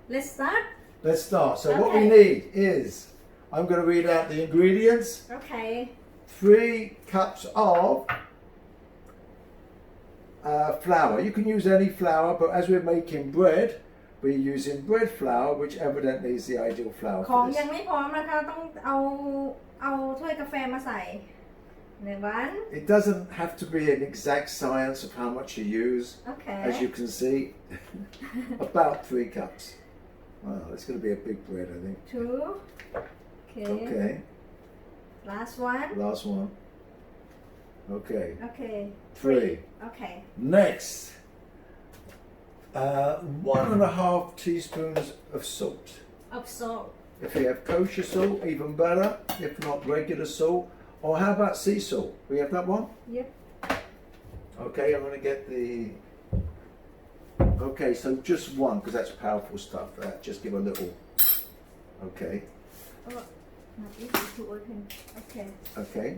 Let's start. Let's start. So what we Okay. need is, I'm going to read out the ingredients. Okay. 3 cups of flour. You can use any flour, but as we're making bread, we're using bread flour, which evidently is the ideal flour ของ for ยัง this. ไม่พร้อมนะคะต้องเอาถ้วยกาแฟมาใส่1 It doesn't have to be an exact science of how much you use. Okay. As you can see, about 3 cups. Wow, it's going to be a big bread, I think. 2. Okay. Okay, Last one. last one. Okay, Okay. 3. Okay. Next, 1.5 teaspoons of salt. Of salt. If you have kosher salt, even better. If not, regular salt. Or how about sea salt? We have that one? Yep. Okay, I'm going to get the... Okay, so just one, because that's powerful stuff. Just give a little... Okay, Oh, not easy to open. Okay. okay.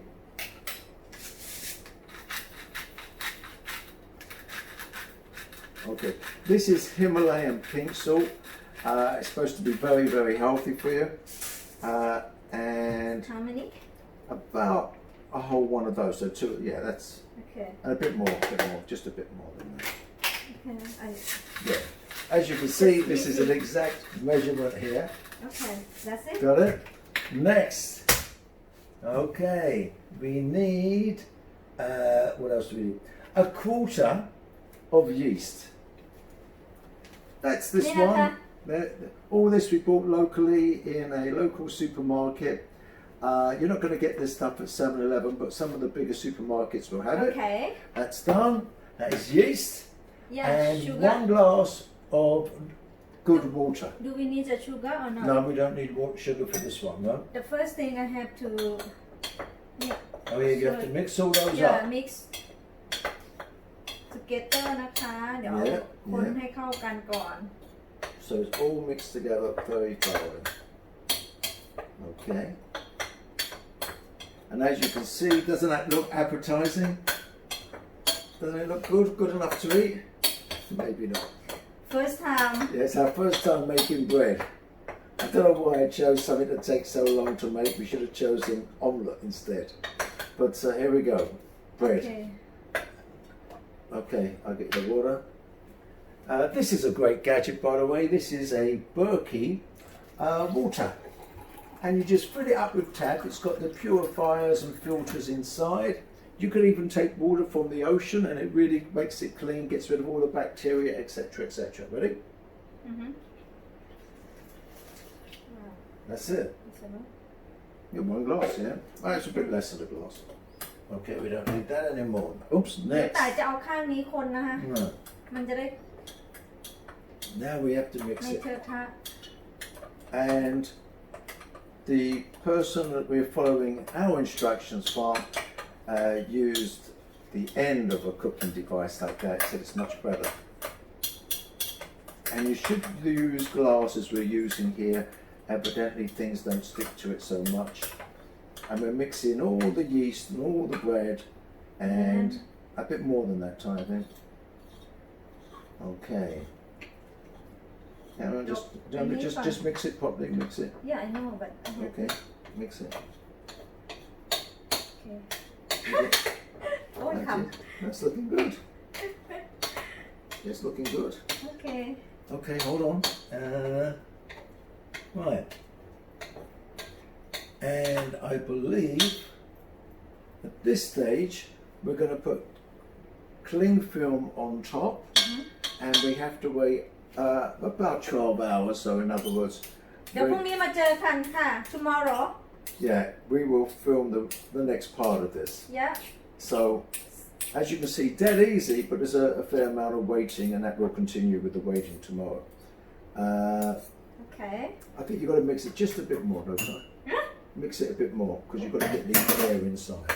Okay, this is Himalayan pink salt. It's supposed to be very, very healthy for you. And How many? about a whole one of those. So 2, yeah, that's... Okay. And a bit more, just a bit more than that. Okay. Yeah. As you can see, this is an exact measurement here. Okay. That's it. Got it? Next. Okay, we need, what else do we need? A quarter of yeast. That's this Yeah. one. All this we bought locally in a local supermarket. You're not going to get this stuff at 7-Eleven, but some of the bigger supermarkets will have it. Okay. That's done. That is yeast. Yeah. And Sugar. 1 glass of good water. Do we need the sugar or not? No, we don't need sugar for this one, no? The first thing I have to. Yeah. Oh yeah, you have to mix all those Yeah, up. mix together นะคะ เดี๋ยว Yeah, คน yeah. ให้เข้ากันก่อน So it's all mixed together very thoroughly. Okay. And as you can see, doesn't that look appetizing? Doesn't it look good? Good enough to eat? Maybe not. First time. Yeah, it's our first time making bread. I don't know why I chose something that takes so long to make. We should have chosen omelette instead. But here we go. Bread. Okay. Okay, I'll get the water. This is a great gadget, by the way. This is a Berkey water. And you just fill it up with tap. It's got the purifiers and filters inside. You can even take water from the ocean and it really makes it clean, gets rid of all the bacteria, etc., etc. Ready? Mm-hmm. That's it. Get 1 glass, yeah? Oh, it's a bit less than a glass. Okay, we don't need that anymore. Oops, แต่ next. จะเอาข้างนี้คนนะคะ No. มันจะได้ Now we have to mix ไม่ it. เทอะทะ And the person that we're following our instructions from used the end of a cooking device like that, said it's much better. And you should use glass as we're using here. Evidently things don't stick to it so much. And we're mixing all the yeast and all the bread and a bit more than that time, I think. Okay. Now just mix it properly, mix it. Yeah I know but I have Okay, mix it. okay. That's โอ้ย it. ท That's looking good. It's looking good. ำ Okay. Okay, hold on. Right. And I believe at this stage we're going to put cling film on top, and we have to wait about 12 hours. So in other words, เดี๋ยวพรุ่งนี้มาเจอกันค่ะ tomorrow. yeah, we will film the next part of this. Yeah. So, as you can see, dead easy, but there's a fair amount of waiting, and that will continue with the waiting tomorrow. Okay. I think you've got to mix it just a bit more, don't you? Mix it a bit more, because you've got to get the air inside.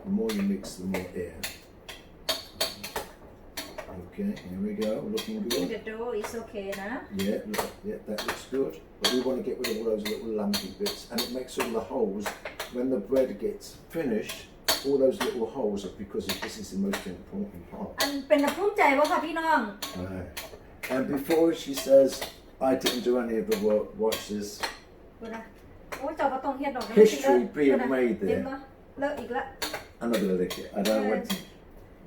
The more you mix, the more air. Okay, here we go, looking The good. dough is okay นะ Yeah, yeah, that looks good. But we want to get rid of all those little lumpy bits, and it makes all the holes. When the bread gets finished, all those little holes are because this is the most important part. อันเป็นน้ำพุ่มใจว่าค่ะพี่น้อง Right. And before she says, I didn't do any of the work. Watch this. ดูนะโอ้เจ้าก็ต้องเฮ็ดดอก History being made เห็น there. ปะเลอะอีกละ I'm not gonna lick it. I don't want to.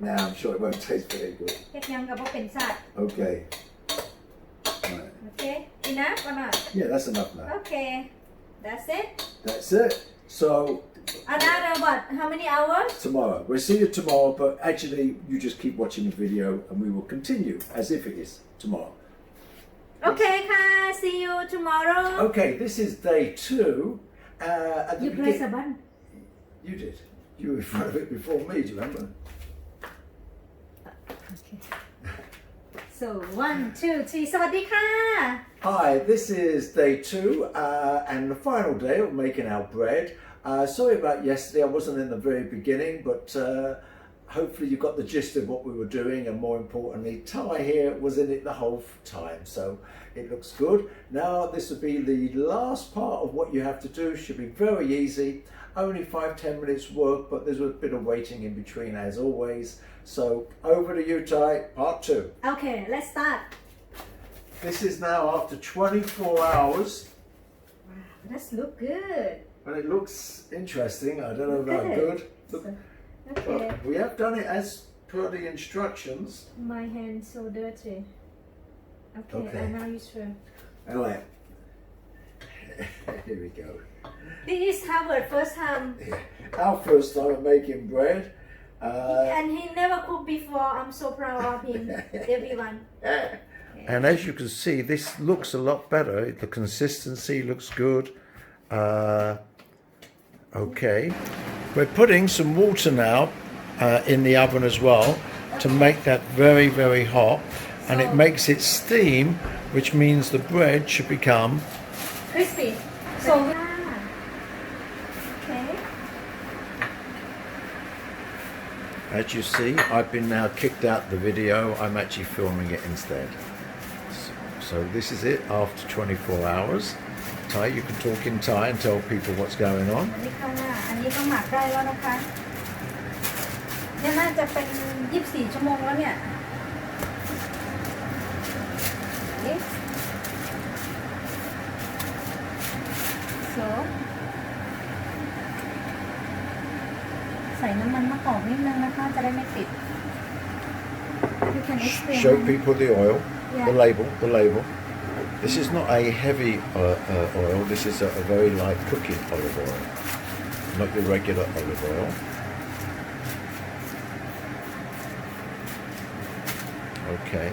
Now I'm sure it won't taste very good. เฮ็ดยังกับว่าเป็นสัตว์ Okay. Right. โอเค enough or not Yeah, that's enough now. okay that's it That's it. So another what how many hours tomorrow. We'll see you tomorrow, but actually you just keep watching the video and we will continue as if it is tomorrow. โอเคค่ะ see you tomorrow Okay, this is day 2. At the you press begin- a button You did. You were in front of it before me, do you remember? okay so 1 2 3 สวัสดีค่ะ Hi, this is day 2 and the final day of making our bread. Sorry about yesterday, I wasn't in the very beginning, but hopefully you got the gist of what we were doing, and more importantly, Ty here was in it the whole time, so it looks good. Now this will be the last part of what you have to do. Should be very easy, only 5-10 minutes work, but there's a bit of waiting in between as always. So over to you, Ty, part 2. okay let's start This is now after 24 hours, wow that look good but it looks interesting. I don't know about good. Look, okay but we have done it as per the instructions. my hands so dirty okay Okay. and now you sure Anyway, here we go. this is Howard first time Our first time at making bread. and he never cooked before I'm so proud of him everyone And as you can see, this looks a lot better. The consistency looks good. Okay. We're putting some water now in the oven as well to make that very, very hot. And it makes it steam, which means the bread should become crispy so okay As you see, I've been now kicked out the video. I'm actually filming it instead. So this is it after 24 hours. Thai, you can talk in Thai and tell people what's going on. อันนี้ข้างหน้าอันนี้ก็หมักได้แล้วนะคะเนี่ยน่าจะเป็น24 ชั่วโมงแล้วเนี่ยนี่ so ใส่น้ำมันมะกอกนิดนึงนะคะจะได้ไม่ติด You can explain Show people the oil, Yeah. the label. This is not a heavy oil. This is a very light cooking olive oil, not your regular olive oil. Okay.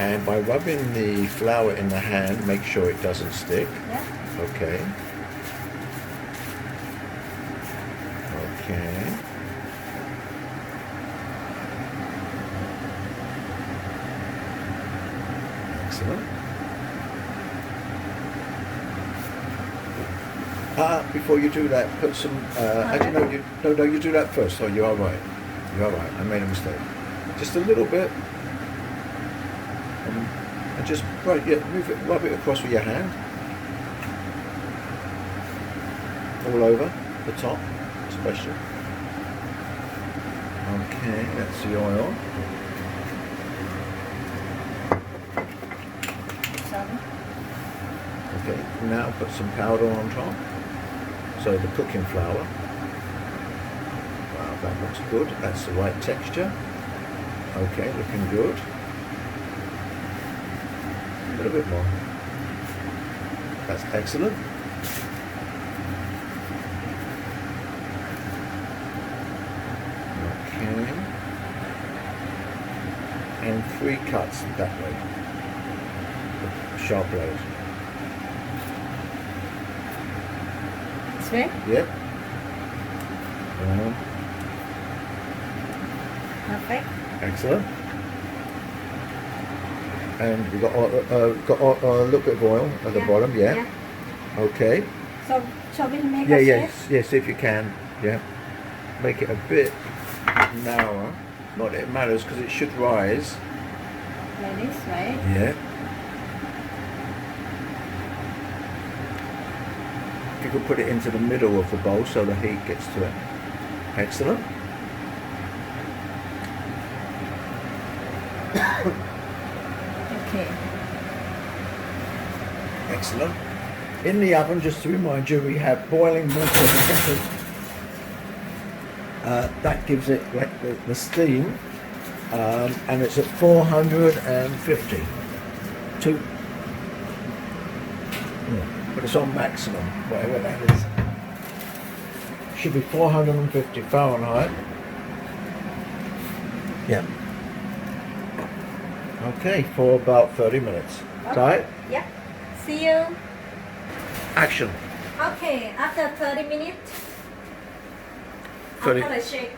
And by rubbing the flour in the hand, make sure it doesn't stick. Yeah. Okay. Okay. Excellent. Before you do that, put some. Actually, no, you do that first. Oh, you are right. You are right. I made a mistake. Just a little bit. And just rub it across with your hand. All over the top, especially. Okay, that's the oil. Okay, now put some powder on top. So the cooking flour. Wow, that looks good. That's the right texture. Okay, looking good. A little bit more. That's excellent. Okay. And 3 cuts that way. Sharp blade. This way? Yep. Perfect. Excellent. And we got a little bit of oil at the bottom. Yeah. Okay. So shall we make Yeah. a Yes. Yes. If you can. Yeah. Make it a bit narrower. Not that it matters because it should rise. like this, right? Yeah. If you could put it into the middle of the bowl so the heat gets to it. Excellent. Okay. Excellent. In the oven, just to remind you, we have boiling water. That gives it like the steam, and it's at 450. But it's on maximum, whatever that is. Should be 450 Fahrenheit. Yeah. Okay, for about 30 minutes. Okay. Right? Yep. See you. Action. Okay, after 30 minutes, 30. I'm gonna shake.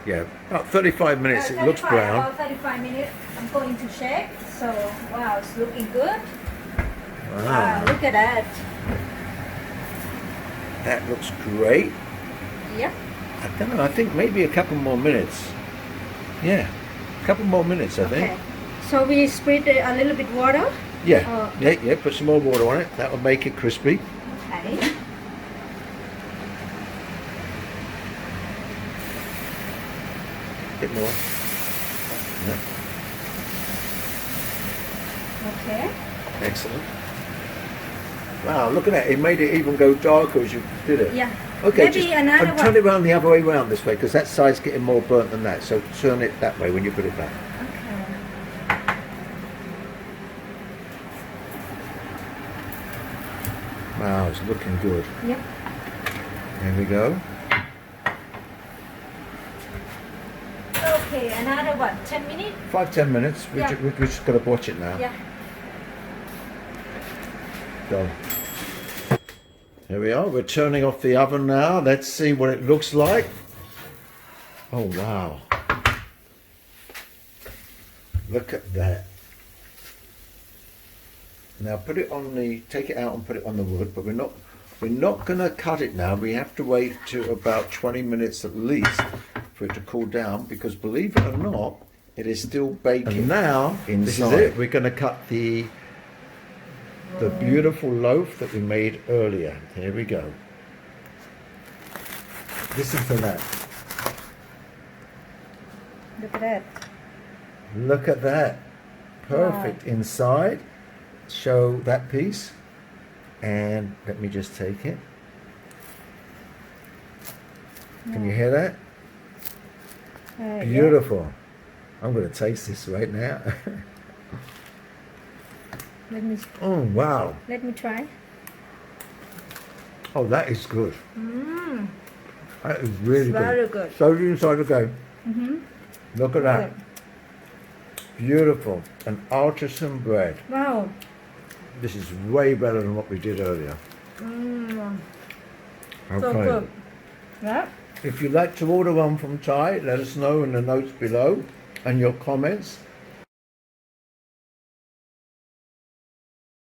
Yeah, about 35 minutes. It looks brown. About 35 minutes, I'm going to shake. So, wow, it's looking good. Wow, look at that. That looks great. Yep. I don't know, I think maybe a couple more minutes. Yeah, a couple more minutes, I think. Okay. So we spread a little bit water. Yeah, yeah, put some more water on it. That will make it crispy. Okay. Bit more. Yeah. Okay. Excellent. Wow, look at that. It made it even go darker as you did it. Yeah. Okay, Maybe just another turn one. it around the other way around this way, because that side's getting more burnt than that. So turn it that way when you put it back. Okay. Wow, it's looking good. Yep. There we go. Okay, another what? 10 minutes? 5-10 minutes. Yeah. We're just got to watch it now. Yeah. Go. Here we are. We're turning off the oven now. Let's see what it looks like. Oh wow! Look at that. Now put it on the. Take it out and put it on the wood. But we're not going to cut it now. We have to wait to about 20 minutes at least for it to cool down. Because believe it or not, it is still baking. And now inside. This is it. We're going to cut the beautiful loaf that we made earlier. Here we go. Listen to that. Look at that. Look at that. Perfect. Wow. Inside. Show that piece. And let me just take it. Can you hear that? Beautiful. Yeah. I'm going to taste this right now. Let me. Oh wow! Let me try. Oh, that is good. Mmm. That is really good. Very good. Show you inside again. Mhm. Look at that. Beautiful. An artisan bread. Wow. This is way better than what we did earlier. Mmm. Okay. So good. Yeah. If you'd like to order one from Thai, let us know in the notes below and your comments.